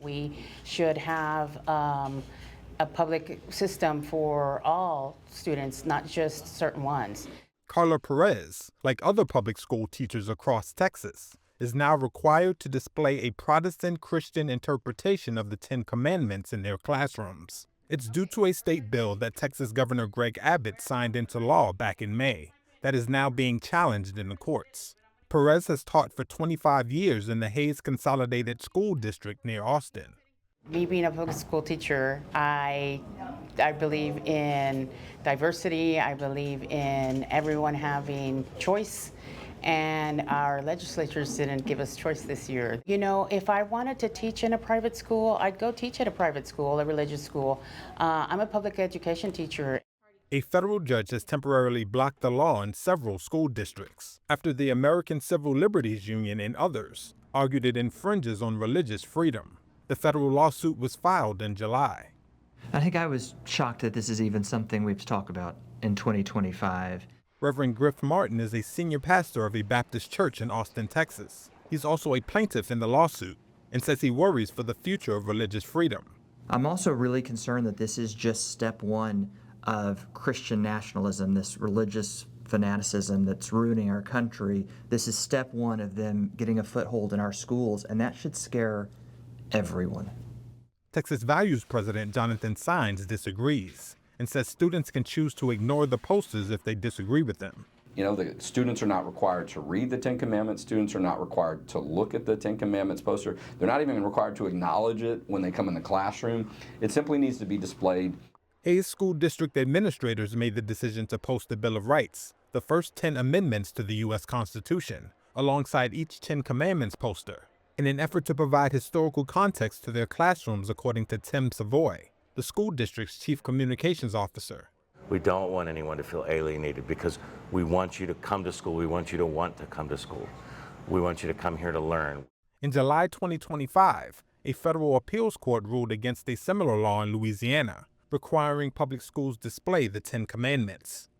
We should have a public system for all students, not just certain ones. Carla Perez, like other public school teachers across Texas, is now required to display a Protestant Christian interpretation of the Ten Commandments in their classrooms. It's due to a state bill that Texas Governor Greg Abbott signed into law back in May that is now being challenged in the courts. Perez has taught for 25 years in the Hayes Consolidated School District near Austin. Me being a public school teacher, I believe in diversity. I believe in everyone having choice. And our legislatures didn't give us choice this year. You know, if I wanted to teach in a private school, I'd go teach at a private school, a religious school. I'm a public education teacher. A federal judge has temporarily blocked the law in several school districts after the American Civil Liberties Union and others argued it infringes on religious freedom. The federal lawsuit was filed in July. I think I was shocked that this is even something we've talked about in 2025. Reverend Griff Martin is a senior pastor of a Baptist church in Austin, Texas. He's also a plaintiff in the lawsuit and says he worries for the future of religious freedom. I'm also really concerned that this is just step one of Christian nationalism, this religious fanaticism that's ruining our country. This is step one of them getting a foothold in our schools, and that should scare everyone. Texas Values President Jonathan Saenz disagrees and says students can choose to ignore the posters if they disagree with them. You know, the students are not required to read the Ten Commandments. Students are not required to look at the Ten Commandments poster. They're not even required to acknowledge it when they come in the classroom. It simply needs to be displayed. Hayes School District administrators made the decision to post the Bill of Rights, the first 10 amendments to the U.S. Constitution, alongside each Ten Commandments poster, in an effort to provide historical context to their classrooms, according to Tim Savoy, the school district's chief communications officer. We don't want anyone to feel alienated because we want you to come to school. We want you to want to come to school. We want you to come here to learn. In July 2025, a federal appeals court ruled against a similar law in Louisiana, requiring public schools display the Ten Commandments.